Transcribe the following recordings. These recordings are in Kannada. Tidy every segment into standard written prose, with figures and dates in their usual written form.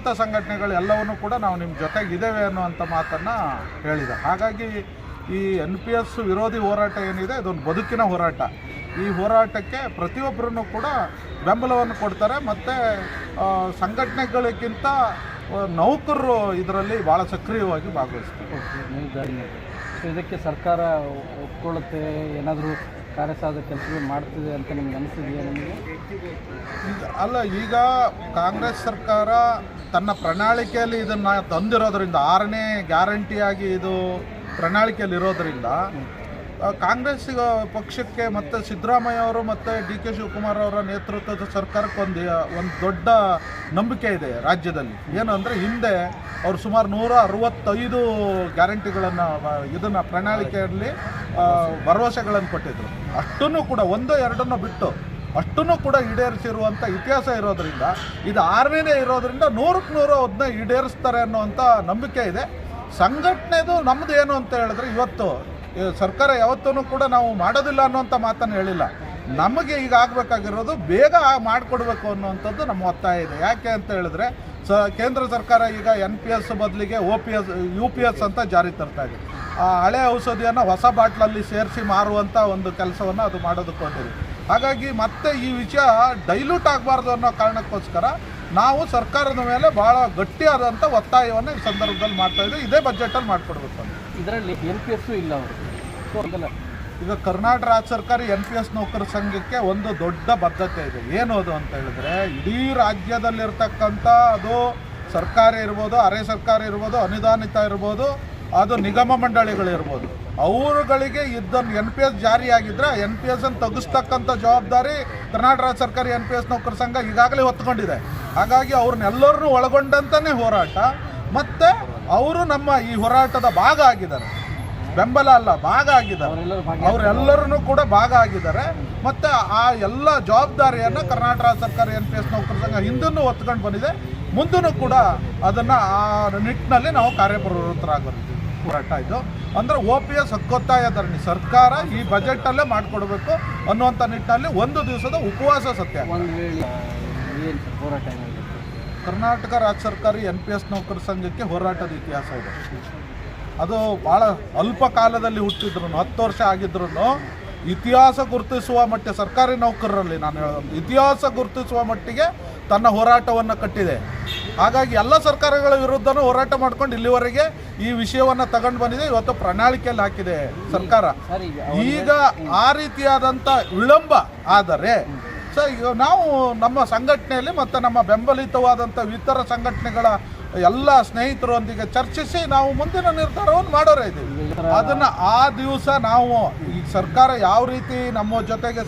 ಉಳಿದಂಥ ಸಂಘಟನೆಗಳು ಎಲ್ಲವನ್ನೂ ಕೂಡ ನಾವು ನಿಮ್ಮ ಜೊತೆಗಿದ್ದೇವೆ ಅನ್ನುವಂಥ ಮಾತನ್ನು ಹೇಳಿದೆ. ಹಾಗಾಗಿ ಈ NPS ವಿರೋಧಿ ಹೋರಾಟ ಏನಿದೆ ಇದೊಂದು ಬದುಕಿನ ಹೋರಾಟ. ಈ ಹೋರಾಟಕ್ಕೆ ಪ್ರತಿಯೊಬ್ಬರನ್ನು ಕೂಡ ಬೆಂಬಲವನ್ನು ಕೊಡ್ತಾರೆ. ಮತ್ತು ಸಂಘಟನೆಗಳಿಗಿಂತ ನೌಕರರು ಇದರಲ್ಲಿ ಭಾಳ ಸಕ್ರಿಯವಾಗಿ ಭಾಗವಹಿಸ್ತಾರೆ. ಇದಕ್ಕೆ ಸರ್ಕಾರ ಒಪ್ಕೊಳ್ಳುತ್ತೆ, ಏನಾದರೂ ಕಾರ್ಯಸಾಧ ಕೆಲಸಗಳು ಮಾಡ್ತಿದೆ ಅಂತ ನಿಮ್ಗೆ ಅನಿಸಿದೆಯಾ? ನಿಮಗೆ ಈಗ ಕಾಂಗ್ರೆಸ್ ಸರ್ಕಾರ ತನ್ನ ಪ್ರಣಾಳಿಕೆಯಲ್ಲಿ ಇದನ್ನು ತಂದಿರೋದ್ರಿಂದ 6ನೇ ಗ್ಯಾರಂಟಿಯಾಗಿ ಇದು ಪ್ರಣಾಳಿಕೆಯಲ್ಲಿ ಇರೋದರಿಂದ ಕಾಂಗ್ರೆಸ್ ಪಕ್ಷಕ್ಕೆ ಮತ್ತು ಸಿದ್ದರಾಮಯ್ಯ ಅವರು ಮತ್ತು DK ಶಿವಕುಮಾರ್ ಅವರ ನೇತೃತ್ವದ ಸರ್ಕಾರಕ್ಕೆ ಒಂದು ದೊಡ್ಡ ನಂಬಿಕೆ ಇದೆ ರಾಜ್ಯದಲ್ಲಿ. ಏನು ಅಂದರೆ ಹಿಂದೆ ಅವರು ಸುಮಾರು 165 ಗ್ಯಾರಂಟಿಗಳನ್ನು ಇದನ್ನು ಪ್ರಣಾಳಿಕೆಯಲ್ಲಿ ಭರವಸೆಗಳನ್ನು ಕೊಟ್ಟಿದ್ದರು. ಅಷ್ಟನ್ನು ಕೂಡ 1-2 ಬಿಟ್ಟು ಅಷ್ಟನ್ನು ಕೂಡ ಈಡೇರಿಸಿರುವಂಥ ಇತಿಹಾಸ ಇರೋದರಿಂದ ಇದು 6ನೇ ಇರೋದರಿಂದ 100ಕ್ಕೆ 100 ಅದನ್ನ ಈಡೇರಿಸ್ತಾರೆ ಅನ್ನುವಂಥ ನಂಬಿಕೆ ಇದೆ. ಸಂಘಟನೆದು ನಮ್ಮದು ಏನು ಅಂತ ಹೇಳಿದ್ರೆ, ಇವತ್ತು ಸರ್ಕಾರ ಯಾವತ್ತೂ ಕೂಡ ನಾವು ಮಾಡೋದಿಲ್ಲ ಅನ್ನುವಂಥ ಮಾತನ್ನು ಹೇಳಿಲ್ಲ. ನಮಗೆ ಈಗ ಆಗಬೇಕಾಗಿರೋದು ಬೇಗ ಮಾಡಿಕೊಡ್ಬೇಕು ಅನ್ನುವಂಥದ್ದು ನಮ್ಮ ಒತ್ತಾಯ ಇದೆ. ಯಾಕೆ ಅಂತ ಹೇಳಿದ್ರೆ ಕೇಂದ್ರ ಸರ್ಕಾರ ಈಗ NPS ಬದಲಿಗೆ OPS UPS ಅಂತ ಜಾರಿ ತರ್ತಾ ಇದೆ. ಆ ಹಳೆ ಔಷಧಿಯನ್ನು ಹೊಸ ಬಾಟ್ಲಲ್ಲಿ ಸೇರಿಸಿ ಮಾರುವಂಥ ಒಂದು ಕೆಲಸವನ್ನು ಅದು ಮಾಡೋದಕ್ಕೊಂಡಿದೆ. ಹಾಗಾಗಿ ಮತ್ತೆ ಈ ವಿಷಯ ಡೈಲ್ಯೂಟ್ ಆಗಬಾರ್ದು ಅನ್ನೋ ಕಾರಣಕ್ಕೋಸ್ಕರ ನಾವು ಸರ್ಕಾರದ ಮೇಲೆ ಭಾಳ ಗಟ್ಟಿಯಾದಂಥ ಒತ್ತಾಯವನ್ನು ಈ ಸಂದರ್ಭದಲ್ಲಿ ಮಾಡ್ತಾಯಿದ್ದೀವಿ. ಇದೇ ಬಜೆಟಲ್ಲಿ ಮಾಡಿಕೊಡ್ಬೇಕು ಅಂತ. ಇದರಲ್ಲಿ NPS ಇಲ್ಲ ಅವರು. ಈಗ ಕರ್ನಾಟಕ ರಾಜ್ಯ ಸರ್ಕಾರಿ NPS ನೌಕರ ಸಂಘಕ್ಕೆ ಒಂದು ದೊಡ್ಡ ಬದ್ಧತೆ ಇದೆ. ಏನು ಅದು ಅಂತ ಹೇಳಿದ್ರೆ, ಇಡೀ ರಾಜ್ಯದಲ್ಲಿರ್ತಕ್ಕಂಥ ಅದು ಸರ್ಕಾರಿ ಇರ್ಬೋದು, ಅರೆ ಸರ್ಕಾರಿ ಇರ್ಬೋದು, ಅನುದಾನಿತ ಇರ್ಬೋದು, ಅದು ನಿಗಮ ಮಂಡಳಿಗಳಿರ್ಬೋದು, ಅವರುಗಳಿಗೆ ಇದನ್ನು NPS ಜಾರಿಯಾಗಿದ್ದರೆ NPS ಅನ್ನು ತೆಗೆಸ್ತಕ್ಕಂಥ ಜವಾಬ್ದಾರಿ ಕರ್ನಾಟಕ ರಾಜ್ಯ ಸರ್ಕಾರಿ NPS ನೌಕರ ಸಂಘ ಈಗಾಗಲೇ ಹೊತ್ಕೊಂಡಿದೆ. ಹಾಗಾಗಿ ಅವ್ರನ್ನೆಲ್ಲರನ್ನೂ ಒಳಗೊಂಡಂತನೇ ಹೋರಾಟ. ಮತ್ತು ಅವರು ನಮ್ಮ ಈ ಹೋರಾಟದ ಭಾಗ ಆಗಿದ್ದಾರೆ, ಬೆಂಬಲ ಅಲ್ಲ, ಭಾಗ ಆಗಿದ್ದಾರೆ. ಅವರೆಲ್ಲರೂ ಕೂಡ ಭಾಗ ಆಗಿದ್ದಾರೆ. ಮತ್ತು ಆ ಎಲ್ಲ ಜವಾಬ್ದಾರಿಯನ್ನು ಕರ್ನಾಟಕ ರಾಜ್ಯ ಸರ್ಕಾರಿ NPS ನೌಕರ ಸಂಘ ಹಿಂದೂ ಹೊತ್ಕೊಂಡು ಬಂದಿದೆ. ಮುಂದೂ ಕೂಡ ಅದನ್ನು ಆ ನಿಟ್ಟಿನಲ್ಲಿ ನಾವು ಕಾರ್ಯಪ್ರವೃತ್ತರಾಗಿರ್ತೀವಿ. ಹೋರಾಟ ಇದು ಅಂದರೆ OPS ಹಕ್ಕೊತ್ತಾಯ ಧರಣಿ ಸರ್ಕಾರ ಈ ಬಜೆಟಲ್ಲೇ ಮಾಡಿಕೊಡ್ಬೇಕು ಅನ್ನುವಂಥ ನಿಟ್ಟಿನಲ್ಲಿ 1 ದಿವಸದ ಉಪವಾಸ ಸತ್ಯ. ಕರ್ನಾಟಕ ರಾಜ್ಯ ಸರ್ಕಾರಿ NPS ನೌಕರ ಸಂಘಕ್ಕೆ ಹೋರಾಟದ ಇತಿಹಾಸ ಇದೆ. ಅದು ಭಾಳ ಅಲ್ಪ ಕಾಲದಲ್ಲಿ ಹುಟ್ಟಿದ್ರು, 10 ವರ್ಷ ಆಗಿದ್ರು ಇತಿಹಾಸ ಗುರುತಿಸುವ ಮಟ್ಟಿಗೆ ಸರ್ಕಾರಿ ನೌಕರರಲ್ಲಿ ನಾನು ಹೇಳೋದು ಇತಿಹಾಸ ಗುರುತಿಸುವ ಮಟ್ಟಿಗೆ ತನ್ನ ಹೋರಾಟವನ್ನು ಕಟ್ಟಿದೆ. ಹಾಗಾಗಿ ಎಲ್ಲ ಸರ್ಕಾರಗಳ ವಿರುದ್ಧನೂ ಹೋರಾಟ ಮಾಡ್ಕೊಂಡು ಇಲ್ಲಿವರೆಗೆ ಈ ವಿಷಯವನ್ನು ತಗೊಂಡು ಬಂದಿದೆ. ಇವತ್ತು ಪ್ರಣಾಳಿಕೆಯಲ್ಲಿ ಹಾಕಿದೆ ಸರ್ಕಾರ. ಈಗ ಆ ರೀತಿಯಾದಂಥ ವಿಳಂಬ ಆದರೆ ಈಗ ನಾವು ನಮ್ಮ ಸಂಘಟನೆಯಲ್ಲಿ ಮತ್ತು ನಮ್ಮ ಬೆಂಬಲಿತವಾದಂಥ ಇತರ ಸಂಘಟನೆಗಳ ಎಲ್ಲ ಸ್ನೇಹಿತರೊಂದಿಗೆ ಚರ್ಚಿಸಿ ನಾವು ಮುಂದಿನ ನಿರ್ಧಾರವನ್ನು ಮಾಡೋರೇ ಇದ್ದೀವಿ. ಅದನ್ನು ಆ ದಿವಸ ನಾವು ಈ ಸರ್ಕಾರ ಯಾವ ರೀತಿ ನಮ್ಮ ಜೊತೆಗೆ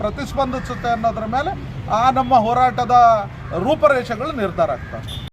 ಪ್ರತಿಸ್ಪಂದಿಸುತ್ತೆ ಅನ್ನೋದ್ರ ಮೇಲೆ ಆ ನಮ್ಮ ಹೋರಾಟದ ರೂಪರೇಷೆಗಳು ನಿರ್ಧಾರ ಆಗ್ತವೆ.